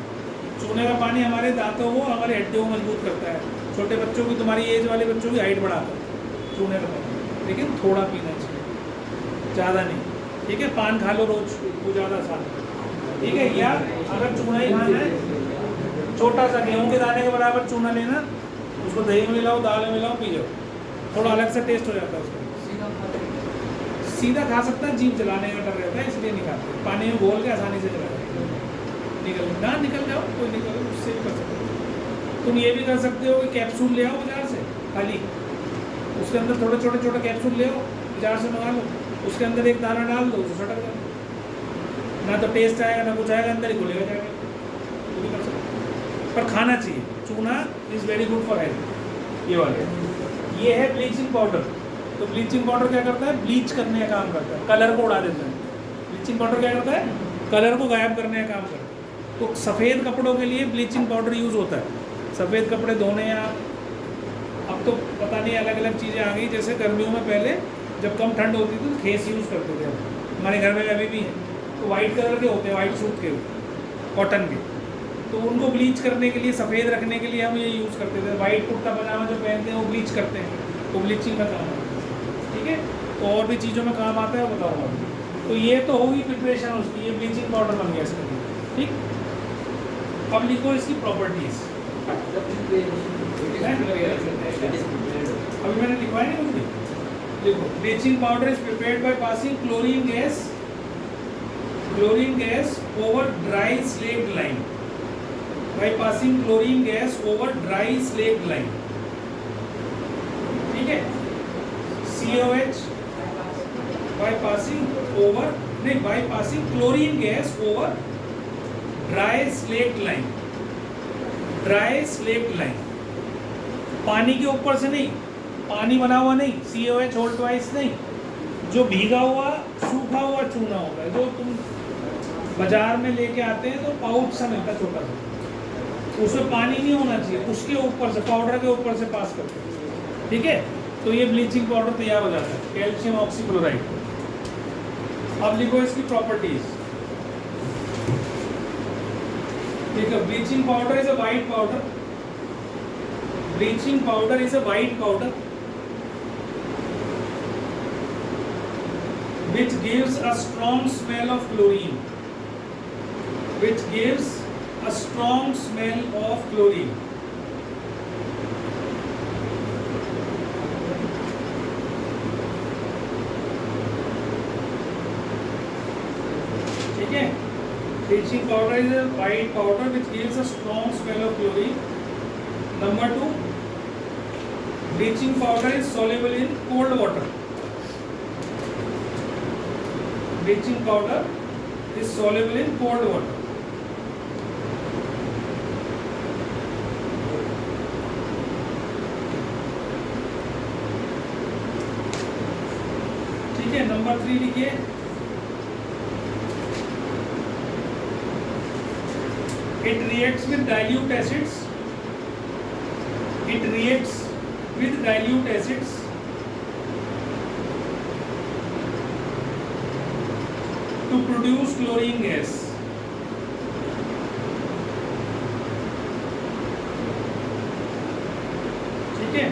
[SPEAKER 1] चूने का पानी हमारे दांतों को, हमारे हड्डियों को मजबूत करता है। छोटे बच्चों की, तुम्हारी एज वाले बच्चों की हाइट बढ़ाता है चूने का पानी, लेकिन थोड़ा पीना चाहिए, ज़्यादा नहीं, ठीक है। पान खा लो रोज, वो ज़्यादा साथ, ठीक है। या अगर चूना ही खाना है, छोटा सा गेहूँ के दाने के बराबर चूना लेना, उसको दही में मिलाओ, दाल में मिलाओ, पी जाओ, थोड़ा अलग से टेस्ट हो जाता है उसका। सीधा खा सकता है, जीभ जलाने का डर रहता है, इसलिए नहीं खाते। पानी में घोल के आसानी से जला निकल जाओ, कोई निकल, उससे भी कर सकते हो। तुम ये भी कर सकते हो कि कैप्सूल ले आओ बाजार से खाली, उसके अंदर थोड़े छोटे कैप्सूल ले आओ, बाजार से मंगा लो, उसके अंदर एक दाना डाल दो, उसको सटक जाओ, ना तो टेस्ट आएगा ना कुछ आएगा, अंदर ही घुलेगा जाएगा, वो भी कर सकते हो। पर खाना चाहिए, चूना is very good for health. ये वाले, ये है ब्लीचिंग पाउडर। तो ब्लीचिंग पाउडर क्या करता है? ब्लीच करने का काम करता है, कलर को उड़ा देता है। ब्लीचिंग पाउडर क्या करता है? कलर को गायब करने का काम करता है। तो सफ़ेद कपड़ों के लिए ब्लीचिंग पाउडर यूज़ होता है। सफ़ेद कपड़े धोने, या अब तो पता नहीं अलग अलग चीज़ें आ गई, जैसे गर्मियों में पहले जब कम ठंड होती थी तो खेस यूज़ करते थे, हमारे घर में अभी भी है। तो वाइट कलर के होते हैं, वाइट सूट के, कॉटन के, तो उनको ब्लीच करने के लिए, सफ़ेद रखने के लिए हम ये यूज़ करते थे। वाइट कुर्ता पजामा जो पहनते हैं वो ब्लीच करते हैं, तो ब्लीचिंग का काम आता है, ठीक है। तो और भी चीज़ों में काम आता है, वो बताऊँगा। तो ये तो होगी प्रिपरेशन उसकी, ये ब्लीचिंग पाउडर बन गया इसका, ठीक। अब लिखो इसकी प्रॉपर्टीज। अभी मैंने लिखवाया नहीं कुछ भी, लिखो। Bleaching powder is prepared by passing chlorine gas over dry slaked lime, by passing chlorine gas over dry slaked lime, ठीक है। COH by passing chlorine gas over dry slaked lime. Dry slaked lime, पानी के ऊपर से नहीं, पानी बना हुआ नहीं, COH होल ट्वाइस नहीं, जो भीगा हुआ सूखा हुआ चूना होता है, जो तुम बाजार में लेके आते हैं तो पाउच सा मिलता है छोटा सा, उसमें पानी नहीं होना चाहिए, उसके ऊपर से, पाउडर के ऊपर से पास करते हैं, ठीक है। तो ये ब्लीचिंग पाउडर तैयार हो जाता है, कैल्शियम ऑक्सीक्लोराइड। अब लिखो इसकी प्रॉपर्टीज। देखो, bleaching powder is a white powder, bleaching powder is a white powder which gives a strong smell of chlorine, which gives a strong smell of chlorine. ठीक है, bleaching powder is a white powder which gives a strong smell of chlorine. Number 2, bleaching powder is soluble in cold water. Bleaching powder is soluble in cold water. ठीक है, number 3 लिखिए, it reacts with dilute acids, it reacts with dilute acids to produce chlorine gas. ठीक है,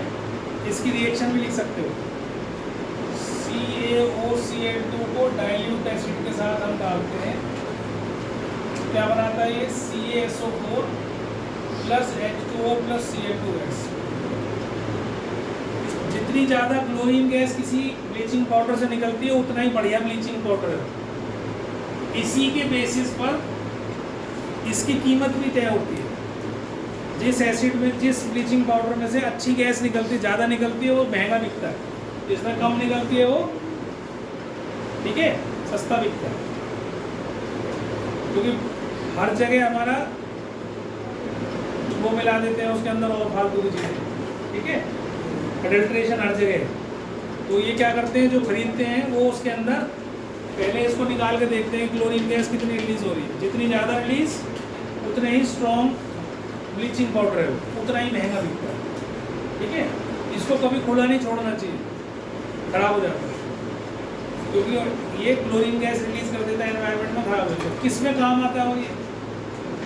[SPEAKER 1] इसकी reaction भी लिख सकते हो, CaOCl2 को डाइल्यूट एसिड के साथ हम डालते हैं, क्या बनाता है ये, CaSO4 plus H2O plus Cl2S। जितनी ज़्यादा क्लोरीन गैस किसी ब्लीचिंग पाउडर से निकलती है उतना ही बढ़िया ब्लीचिंग पाउडर है। इसी के बेसिस पर इसकी कीमत भी तय होती है। जिस एसिड में, जिस ब्लीचिंग पाउडर में से अच्छी गैस निकलती है, ज़्यादा निकलती है, वो महंगा बिकता है, जिसमें कम निकलती है वो, ठीक है, सस्ता बिकता है। क्योंकि हर जगह हमारा वो मिला देते हैं उसके अंदर और फालतू की चीज़ें, ठीक है, एडल्ट्रेशन हर जगह है। तो ये क्या करते हैं, जो खरीदते हैं वो उसके अंदर पहले इसको निकाल के देखते हैं क्लोरीन गैस कितनी रिलीज हो रही है। जितनी ज़्यादा रिलीज उतने ही स्ट्रॉन्ग ब्लीचिंग पाउडर है, उतना ही महंगा बिकता है। ठीक है, इसको कभी खुला नहीं छोड़ना चाहिए, खराब हो जाता है, क्योंकि ये क्लोरीन गैस रिलीज कर देता है एनवायरनमेंट में, खराब हो जाता है। किस में काम आता है ये,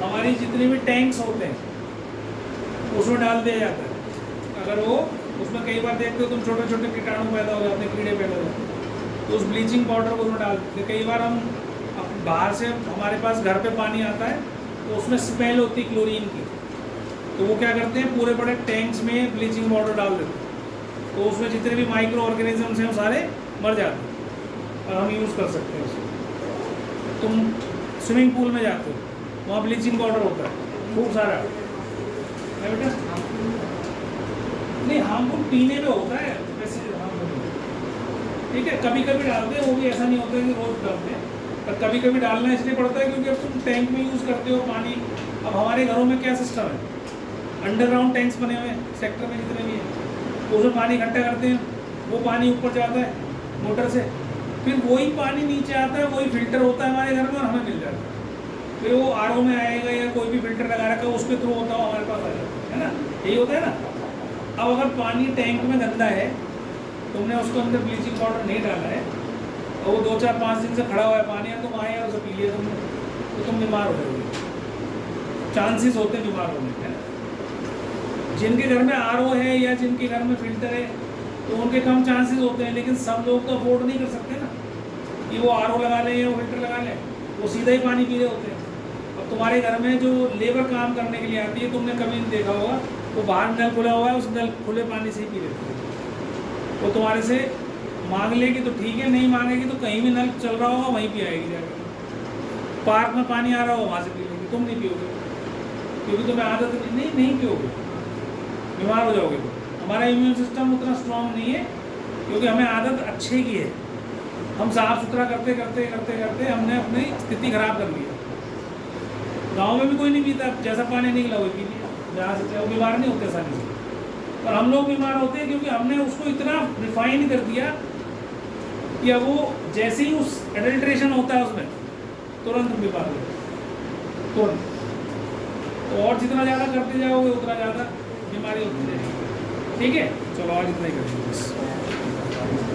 [SPEAKER 1] हमारी जितने भी टैंक्स होते हैं उसमें डाल दिया जाता है। अगर वो उसमें कई बार देखते हो तुम, छोटे छोटे कीटाणु पैदा हो जाते हैं, कीड़े पैदा हो जाते हैं, तो उस ब्लीचिंग पाउडर को उसमें डाल देते। कई बार हम बाहर से, हमारे पास घर पे पानी आता है तो उसमें स्मेल होती है क्लोरीन की, तो वो क्या करते हैं, पूरे बड़े टैंक्स में ब्लीचिंग पाउडर डाल देते हैं, तो उसमें जितने भी माइक्रो ऑर्गेनिजम्स हैं वो सारे मर जाते हैं और हम यूज़ कर सकते हैं उसको। तुम स्विमिंग पूल में जाते हो, वहाँ ब्लीचिंग पाउडर होता है खूब सारा, है बेटा? नहीं, हमको पीने में होता है वैसे, ठीक है, कभी कभी डालते हैं, वो भी ऐसा नहीं होता है कि रोज डालते हैं, पर कभी कभी डालना इसलिए पड़ता है क्योंकि अब तुम टैंक में यूज़ करते हो पानी। अब हमारे घरों में क्या सिस्टम है, अंडरग्राउंड टैंक्स बने हुए हैं सेक्टर में जितने भी हैं, तो उसमें पानी इकट्ठा करते हैं, वो पानी ऊपर जाता है मोटर से, फिर वही पानी नीचे आता है, वही फिल्टर होता है हमारे घर में और हमें मिल जाता है। फिर वो RO में आएगा या कोई भी फिल्टर लगा रखा है उसके थ्रू होता हो हमारे पास आ जाता है ना, यही होता है ना। अब अगर पानी टैंक में गंदा है, तुमने उसको अंदर ब्लीचिंग पाउडर नहीं डाला है और वो 2-4-5 दिन से खड़ा हुआ है पानी, या तुम आए और उसे पी लिया तुमने, तो तुम बीमार हो जाओगे, चांसेस होते हैं बीमार होने के। जिनके घर में RO है या जिनके घर में फिल्टर है तो उनके कम चांसेस होते हैं, लेकिन सब लोग तो अफोर्ड नहीं कर सकते ना कि वो RO लगा लें या वो फिल्टर लगा लें, वो सीधा ही पानी पी रहे होते हैं। अब तुम्हारे घर में जो लेबर काम करने के लिए आती है, तुमने कभी नहीं देखा होगा, वो बाहर नल खुला हुआ है, उस नल खुले पानी से ही पी लेते हैं। वो तुम्हारे से मांग लेगी तो ठीक है, नहीं मांगेगी तो कहीं भी नल चल रहा होगा वहीं पे आएगी जाकर। पार्क में पानी आ रहा होगा वहाँ से पी लेगी, तुम नहीं पियोगे क्योंकि तुम्हें आदत नहीं पियोगे, बीमार हो जाओगे। तो हमारा इम्यून सिस्टम उतना स्ट्रांग नहीं है क्योंकि हमें आदत अच्छे की है, हम साफ सुथरा करते करते करते करते हमने अपनी स्थिति खराब कर ली है। गाँव में भी कोई नहीं पीता, जैसा पानी निकला वही पी लिया, जहाँ से वो बीमार नहीं होते आसानी से। और हम लोग बीमार होते हैं क्योंकि हमने उसको इतना रिफाइन कर दिया कि अब वो जैसे ही उस एडल्ट्रेशन होता है उसमें तुरंत बीमार हो जाए, तुरंत। तो और जितना ज़्यादा करते जाओगे उतना ज़्यादा बीमारी होती जाएगी। ठीक है।
[SPEAKER 3] चलो आज इतना ही करेंगे बस।